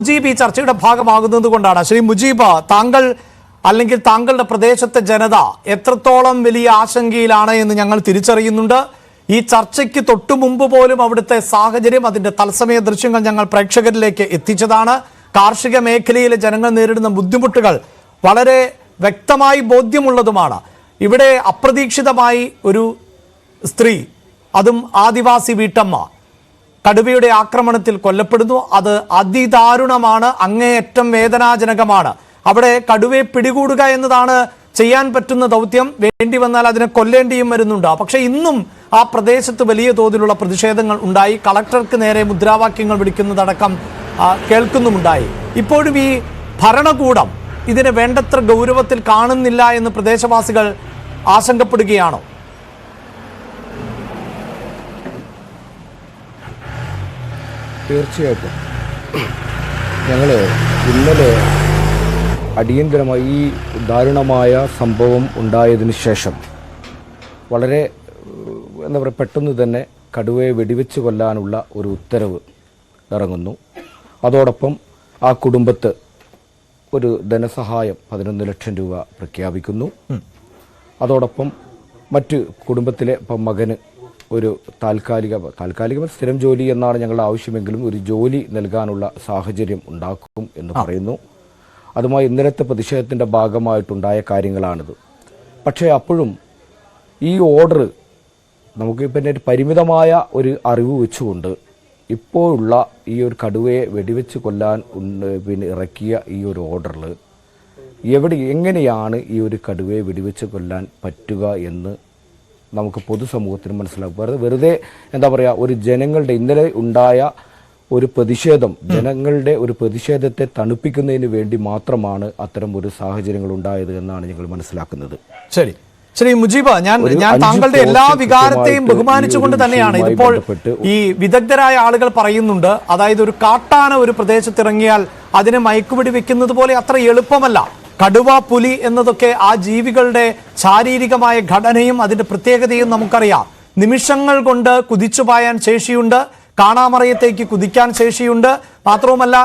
മുജീബ് ഈ ചർച്ചയുടെ ഭാഗമാകുന്നത് കൊണ്ടാണ്. ശ്രീ മുജീബ്, താങ്കൾ അല്ലെങ്കിൽ താങ്കളുടെ പ്രദേശത്തെ ജനത എത്രത്തോളം വലിയ ആശങ്കയിലാണ് എന്ന് ഞങ്ങൾ തിരിച്ചറിയുന്നുണ്ട്. ഈ ചർച്ചയ്ക്ക് തൊട്ടു മുമ്പ് പോലും അവിടുത്തെ സാഹചര്യം, അതിന്റെ തത്സമയ ദൃശ്യങ്ങൾ ഞങ്ങൾ പ്രേക്ഷകരിലേക്ക് എത്തിച്ചതാണ്. കാർഷിക മേഖലയിലെ ജനങ്ങൾ നേരിടുന്ന ബുദ്ധിമുട്ടുകൾ വളരെ വ്യക്തമായി ബോധ്യമുള്ളതുമാണ്. ഇവിടെ അപ്രതീക്ഷിതമായി ഒരു സ്ത്രീ, അതും ആദിവാസി വീട്ടമ്മ, കടുവയുടെ ആക്രമണത്തിൽ കൊല്ലപ്പെടുന്നു. അത് അതിദാരുണമാണ്, അങ്ങേയറ്റം വേദനാജനകമാണ്. അവിടെ കടുവയെ പിടികൂടുക എന്നതാണ് ചെയ്യാൻ പറ്റുന്ന ദൗത്യം. വേണ്ടി വന്നാൽ അതിനെ കൊല്ലേണ്ടിയും വരുന്നുണ്ട്. പക്ഷെ ഇന്നും ആ പ്രദേശത്ത് വലിയ തോതിലുള്ള പ്രതിഷേധങ്ങൾ ഉണ്ടായി. കളക്ടർക്ക് നേരെ മുദ്രാവാക്യങ്ങൾ വിളിക്കുന്നതടക്കം കേൾക്കുന്നുമുണ്ടായി. ഇപ്പോഴും ഈ ഭരണകൂടം ഇതിനെ വേണ്ടത്ര ഗൗരവത്തിൽ കാണുന്നില്ല എന്ന് പ്രദേശവാസികൾ ആശങ്കപ്പെടുകയാണോ? തീർച്ചയായിട്ടും ഞങ്ങൾ ഇന്നലെ അടിയന്തരമായി ഈ ദാരുണമായ സംഭവം ഉണ്ടായതിനു ശേഷം വളരെ പെട്ടെന്ന് തന്നെ കടുവയെ വെടിവെച്ച് കൊല്ലാനുള്ള ഒരു ഉത്തരവ് ഇറങ്ങുന്നു. അതോടൊപ്പം ആ കുടുംബത്ത് ഒരു ധനസഹായം 11 ലക്ഷം രൂപ പ്രഖ്യാപിക്കുന്നു. അതോടൊപ്പം മറ്റ് കുടുംബത്തിലെ മകന് ഒരു താൽക്കാലിക സ്ഥിരം ജോലി എന്നാണ് ഞങ്ങളുടെ ആവശ്യമെങ്കിലും ഒരു ജോലി നൽകാനുള്ള സാഹചര്യം ഉണ്ടാക്കും എന്ന് പറയുന്നു. അതുമായി ഇന്നലത്തെ പ്രതിഷേധത്തിൻ്റെ ഭാഗമായിട്ടുണ്ടായ കാര്യങ്ങളാണിത്. പക്ഷേ അപ്പോഴും ഈ ഓർഡർ നമുക്ക് പിന്നെ പരിമിതമായ ഒരു അറിവ് വെച്ചുകൊണ്ട് ഇപ്പോഴുള്ള ഈ ഒരു കടുവയെ വെടിവെച്ച് കൊല്ലാൻ ഇറക്കിയ ഈ ഒരു ഓർഡറിൽ എങ്ങനെയാണ് ഈ ഒരു കടുവയെ വെടിവെച്ച് കൊല്ലാൻ പറ്റുക എന്ന് നമുക്ക് പൊതുസമൂഹത്തിന് മനസ്സിലാക്കും. വെറുതെ ഒരു ജനങ്ങളുടെ ഇന്നലെ ഉണ്ടായ ഒരു പ്രതിഷേധം, ജനങ്ങളുടെ ഒരു പ്രതിഷേധത്തെ തണുപ്പിക്കുന്നതിന് വേണ്ടി മാത്രമാണ് അത്തരം ഒരു സാഹചര്യങ്ങൾ ഉണ്ടായത് എന്നാണ് ഞങ്ങൾ മനസ്സിലാക്കുന്നത്. ശരി, ശ്രീ മുജീബ്, ഞാൻ താങ്കളുടെ എല്ലാ വികാരത്തെയും ബഹുമാനിച്ചുകൊണ്ട് തന്നെയാണ് ഇതിപ്പോൾ ഈ വിദഗ്ധരായ ആളുകൾ പറയുന്നുണ്ട്. അതായത് ഒരു കാട്ടാന ഒരു പ്രദേശത്തിറങ്ങിയാൽ അതിനെ മയക്കുപിടി വെക്കുന്നത് പോലെ അത്ര എളുപ്പമല്ല. കടുവ, പുലി എന്നതൊക്കെ ആ ജീവികളുടെ ശാരീരികമായ ഘടനയും അതിന്റെ പ്രത്യേകതയും നമുക്കറിയാം. നിമിഷങ്ങൾ കൊണ്ട് കുതിച്ചു പായാൻ ശേഷിയുണ്ട്, കാണാമറയത്തേക്ക് കുതിക്കാൻ ശേഷിയുണ്ട്. മാത്രവുമല്ല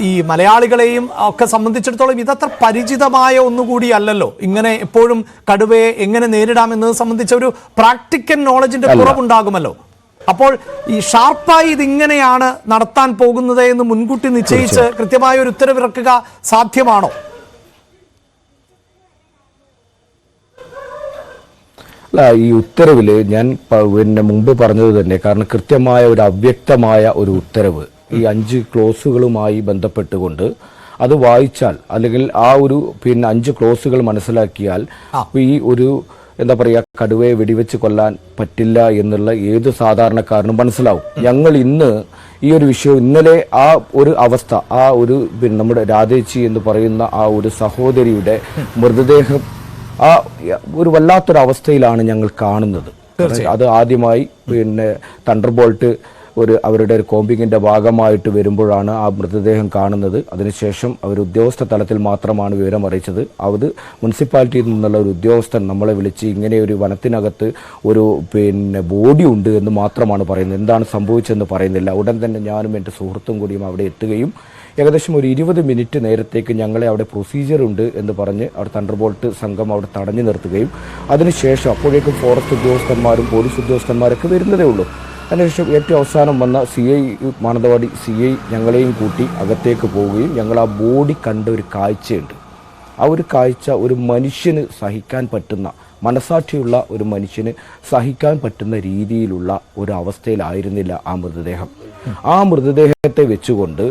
ഈ മലയാളികളെയും ഒക്കെ സംബന്ധിച്ചിടത്തോളം ഇതത്ര പരിചിതമായ ഒന്നുകൂടിയല്ലല്ലോ. ഇങ്ങനെ എപ്പോഴും കടുവയെ എങ്ങനെ നേരിടാം എന്നത് സംബന്ധിച്ച ഒരു പ്രാക്ടിക്കൽ നോളജിന്റെ കുറവുണ്ടാകുമല്ലോ. അപ്പോൾ ഈ ഷാർപ്പായി ഇതിങ്ങനെയാണ് നടത്താൻ പോകുന്നത് എന്ന് മുൻകൂട്ടി നിശ്ചയിച്ച് കൃത്യമായ ഒരു ഉത്തരവിറക്കുക സാധ്യമാണോ? ഈ ഉത്തരവിൽ ഞാൻ മുമ്പ് പറഞ്ഞത് തന്നെ, കാരണം കൃത്യമായ ഒരു അവ്യക്തമായ ഒരു ഉത്തരവ് ഈ 5 ക്ലോസുകളുമായി ബന്ധപ്പെട്ടുകൊണ്ട് അത് വായിച്ചാൽ, അല്ലെങ്കിൽ ആ ഒരു 5 ക്ലോസുകൾ മനസ്സിലാക്കിയാൽ ഈ ഒരു കടുവയെ വെടിവെച്ച് കൊല്ലാൻ പറ്റില്ല എന്നുള്ള ഏത് സാധാരണക്കാരനും മനസ്സിലാവും. ഞങ്ങൾ ഇന്ന് ഈ ഒരു വിഷയം, ഇന്നലെ ആ ഒരു അവസ്ഥ, ആ ഒരു നമ്മുടെ രാധേച്ചി എന്ന് പറയുന്ന ആ ഒരു സഹോദരിയുടെ മൃതദേഹം ആ ഒരു വല്ലാത്തൊരവസ്ഥയിലാണ് ഞങ്ങൾ കാണുന്നത്. അത് ആദ്യമായി തണ്ടർബോൾട്ട് അവരുടെ ഒരു കോമ്പിങ്ങിന്റെ ഭാഗമായിട്ട് വരുമ്പോഴാണ് ആ മൃതദേഹം കാണുന്നത്. അതിനുശേഷം അവർ ഉദ്യോഗസ്ഥ തലത്തിൽ മാത്രമാണ് വിവരം അറിയിച്ചത്. അത് മുനിസിപ്പാലിറ്റിയിൽ നിന്നുള്ള ഒരു ഉദ്യോഗസ്ഥൻ നമ്മളെ വിളിച്ച് ഇങ്ങനെ ഒരു വനത്തിനകത്ത് ഒരു ബോഡി ഉണ്ട് എന്ന് മാത്രമാണ് പറയുന്നത്. എന്താണ് സംഭവിച്ചതെന്ന് പറയുന്നില്ല. ഉടൻ തന്നെ ഞാനും എൻ്റെ സുഹൃത്തും കൂടിയും അവിടെ എത്തുകയും ഏകദേശം ഒരു 20 മിനിറ്റ് നേരത്തേക്ക് ഞങ്ങളെ അവിടെ പ്രൊസീജിയർ ഉണ്ട് എന്ന് പറഞ്ഞ് അവിടെ തണ്ടർബോൾട്ട് സംഘം അവിടെ തടഞ്ഞു നിർത്തുകയും അതിനുശേഷം അപ്പോഴേക്കും ഫോറസ്റ്റ് ഉദ്യോഗസ്ഥന്മാരും പോലീസ് ഉദ്യോഗസ്ഥന്മാരൊക്കെ വരുന്നതേ ഉള്ളൂ. അതിനുശേഷം ഏറ്റവും അവസാനം വന്ന CI, മാനന്തവാടി CI ഞങ്ങളെയും കൂട്ടി അകത്തേക്ക് പോവുകയും ഞങ്ങൾ ആ ബോഡി കണ്ട ഒരു കാഴ്ചയുണ്ട്. ആ ഒരു കാഴ്ച ഒരു മനുഷ്യന് സഹിക്കാൻ പറ്റുന്ന, മനസാക്ഷിയുള്ള ഒരു മനുഷ്യന് സഹിക്കാൻ പറ്റുന്ന രീതിയിലുള്ള ഒരു അവസ്ഥയിലായിരുന്നില്ല ആ മൃതദേഹം. ആ മൃതദേഹത്തെ വെച്ചുകൊണ്ട്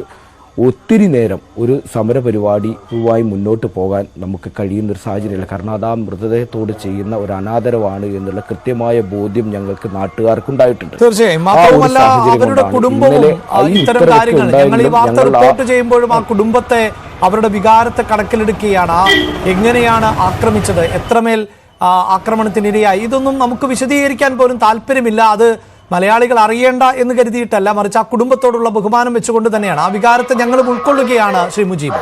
ഒത്തിരി നേരം ഒരു സമരപരിപാടിയുമായി മുന്നോട്ട് പോകാൻ നമുക്ക് കഴിയുന്നൊരു സാഹചര്യമില്ല. കാരണം അത് ആ മൃതദേഹത്തോട് ചെയ്യുന്ന ഒരു അനാദരവാണ് എന്നുള്ള കൃത്യമായ ബോധ്യം ഞങ്ങൾക്ക് നാട്ടുകാർക്കുണ്ടായിട്ടുണ്ട്. തീർച്ചയായും. മാത്രമല്ല അവരുടെ കുടുംബവും ഇത്തരം കാര്യങ്ങൾ ഞങ്ങൾ ഈ വാർത്ത റിപ്പോർട്ട് ചെയ്യുമ്പോഴും ആ കുടുംബത്തെ, അവരുടെ വികാരത്തെ കണക്കിലെടുക്കുകയാണ്. എങ്ങനെയാണ് ആക്രമിച്ചത്, എത്രമേൽ ആക്രമണത്തിനിരയായി, ഇതൊന്നും നമുക്ക് വിശദീകരിക്കാൻ പോലും താല്പര്യമില്ല. അത് മലയാളികൾ അറിയേണ്ട എന്ന് കരുതിയിട്ടല്ല, മറിച്ച് ആ കുടുംബത്തോടുള്ള ബഹുമാനം വെച്ചുകൊണ്ട് തന്നെയാണ്. ആ വികാരത്തെ ഞങ്ങൾ ഉൾക്കൊള്ളുകയാണ്. ശ്രീ മുജീബ്,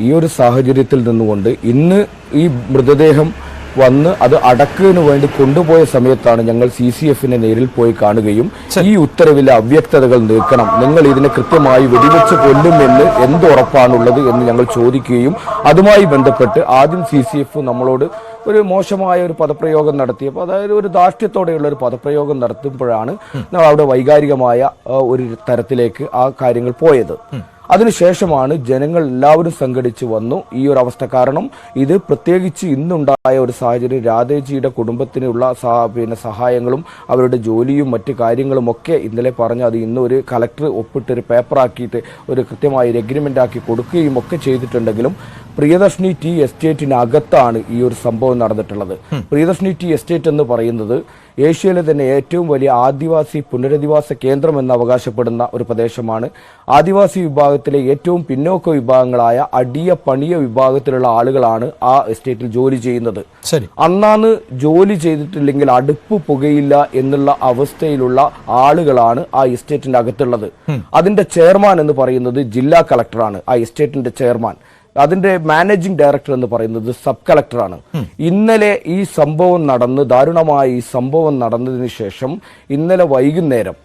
ഈ ഒരു സാഹചര്യത്തിൽ നിന്നുകൊണ്ട് ഇന്ന് ഈ മൃതദേഹം വന്ന് അത് അടക്കിന് വേണ്ടി കൊണ്ടുപോയ സമയത്താണ് ഞങ്ങൾ CCFനെ നേരിൽ പോയി കാണുകയും ഈ ഉത്തരവിലെ അവ്യക്തതകൾ നീക്കണം, നിങ്ങൾ ഇതിനെ കൃത്യമായി വെടിവെച്ച് കൊല്ലുമെന്ന് എന്ത് ഉറപ്പാണുള്ളത് എന്ന് ഞങ്ങൾ ചോദിക്കുകയും അതുമായി ബന്ധപ്പെട്ട് ആദ്യം CCF നമ്മളോട് ഒരു മോശമായ ഒരു പദപ്രയോഗം നടത്തിയപ്പോൾ, അതായത് ഒരു ധാർഷ്ട്യത്തോടെയുള്ള ഒരു പദപ്രയോഗം നടത്തുമ്പോഴാണ് അവിടെ വൈകാരികമായ ഒരു തരത്തിലേക്ക് ആ കാര്യങ്ങൾ പോയത്. അതിനുശേഷമാണ് ജനങ്ങൾ എല്ലാവരും സംഘടിച്ച് വന്നു ഈ ഒരു അവസ്ഥ. കാരണം ഇത് പ്രത്യേകിച്ച് ഇന്നുണ്ടായ ഒരു സാഹചര്യം, രാധേജിയുടെ കുടുംബത്തിനുള്ള സഹായങ്ങളും അവരുടെ ജോലിയും മറ്റു കാര്യങ്ങളും ഒക്കെ ഇന്നലെ പറഞ്ഞ അത് ഇന്ന് ഒരു കളക്ടർ ഒപ്പിട്ടൊരു പേപ്പറാക്കിയിട്ട് ഒരു കൃത്യമായ ഒരു എഗ്രിമെന്റ് ആക്കി കൊടുക്കുകയും ഒക്കെ ചെയ്തിട്ടുണ്ടെങ്കിലും പ്രിയദർശിനി ടീ എസ്റ്റേറ്റിനകത്താണ് ഈ ഒരു സംഭവം നടന്നിട്ടുള്ളത്. പ്രിയദർശിനി ടീ എസ്റ്റേറ്റ് എന്ന് പറയുന്നത് ഏഷ്യയിലെ തന്നെ ഏറ്റവും വലിയ ആദിവാസി പുനരധിവാസ കേന്ദ്രം എന്ന് അവകാശപ്പെടുന്ന ഒരു പ്രദേശമാണ്. ആദിവാസി വിഭാഗത്തിലെ ഏറ്റവും പിന്നോക്ക വിഭാഗങ്ങളായ അടിയ പണിയ വിഭാഗത്തിലുള്ള ആളുകളാണ് ആ എസ്റ്റേറ്റിൽ ജോലി ചെയ്യുന്നത്. അന്നാണ് ജോലി ചെയ്തിട്ടില്ലെങ്കിൽ അടുപ്പ് പുകയില്ല എന്നുള്ള അവസ്ഥയിലുള്ള ആളുകളാണ് ആ എസ്റ്റേറ്റിന്റെ അകത്തുള്ളത്. അതിന്റെ ചെയർമാൻ എന്ന് പറയുന്നത് ജില്ലാ കളക്ടറാണ്. ആ എസ്റ്റേറ്റിന്റെ ചെയർമാൻ, അതിന്റെ മാനേജിംഗ് ഡയറക്ടർ എന്ന് പറയുന്നത് സബ് കളക്ടറാണ്. ഇന്നലെ ഈ സംഭവം നടന്ന്, ദാരുണമായ ഈ സംഭവം നടന്നതിന് ശേഷം ഇന്നലെ വൈകുന്നേരം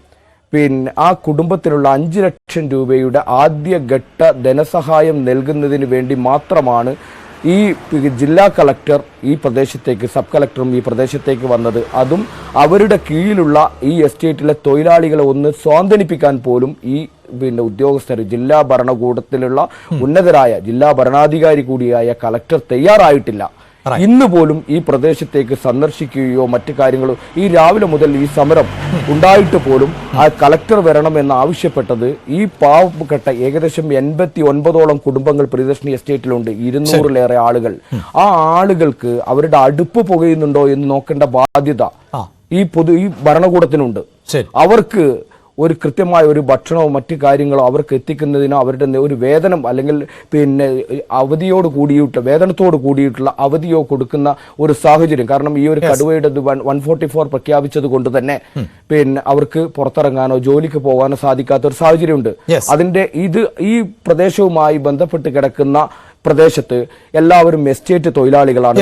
ആ കുടുംബത്തിനുള്ള 5 ലക്ഷം രൂപയുടെ ആദ്യഘട്ട ധനസഹായം നൽകുന്നതിന് വേണ്ടി മാത്രമാണ് ഈ ജില്ലാ കളക്ടർ ഈ പ്രദേശത്തേക്ക്, സബ് കളക്ടറും ഈ പ്രദേശത്തേക്ക് വന്നത്. അതും അവരുടെ കീഴിലുള്ള ഈ എസ്റ്റേറ്റിലെ തൊഴിലാളികളെ ഒന്ന് സ്വാന്തനിപ്പിക്കാൻ പോലും ഈ ഉദ്യോഗസ്ഥർ, ജില്ലാ ഭരണകൂടത്തിലുള്ള ഉന്നതരായ ജില്ലാ ഭരണാധികാരി കൂടിയായ കളക്ടർ തയ്യാറായിട്ടില്ല. ഇന്ന് പോലും ഈ പ്രദേശത്തേക്ക് സന്ദർശിക്കുകയോ മറ്റു കാര്യങ്ങളോ, ഈ രാവിലെ മുതൽ ഈ സമരം ഉണ്ടായിട്ട് പോലും ആ കളക്ടർ വരണമെന്ന് ആവശ്യപ്പെട്ടത് ഈ പാവപ്പെട്ട ഏകദേശം 89ഓളം കുടുംബങ്ങൾ പ്രിയദർശിനി എസ്റ്റേറ്റിലുണ്ട്, 200-ലേറെ ആളുകൾ. ആ ആളുകൾക്ക് അവരുടെ അടുപ്പ് പുകയുന്നുണ്ടോ എന്ന് നോക്കേണ്ട ബാധ്യത ഈ ഭരണകൂടത്തിനുണ്ട്. അവർക്ക് ഒരു കൃത്യമായ ഒരു ഭക്ഷണവും മറ്റു കാര്യങ്ങളോ അവർക്ക് എത്തിക്കുന്നതിനോ അവരുടെ ഒരു വേതനം അല്ലെങ്കിൽ അവധിയോട് കൂടിയിട്ട്, വേതനത്തോട് കൂടിയിട്ടുള്ള അവധിയോ കൊടുക്കുന്ന ഒരു സാഹചര്യം. കാരണം ഈ ഒരു കടുവയുടെ 144 പ്രഖ്യാപിച്ചത് കൊണ്ട് തന്നെ അവർക്ക് പുറത്തിറങ്ങാനോ ജോലിക്ക് പോകാനോ സാധിക്കാത്ത ഒരു സാഹചര്യമുണ്ട്. അതിന്റെ ഈ പ്രദേശവുമായി ബന്ധപ്പെട്ട് കിടക്കുന്ന പ്രദേശത്ത് എല്ലാവരും എസ്റ്റേറ്റ് തൊഴിലാളികളാണ്.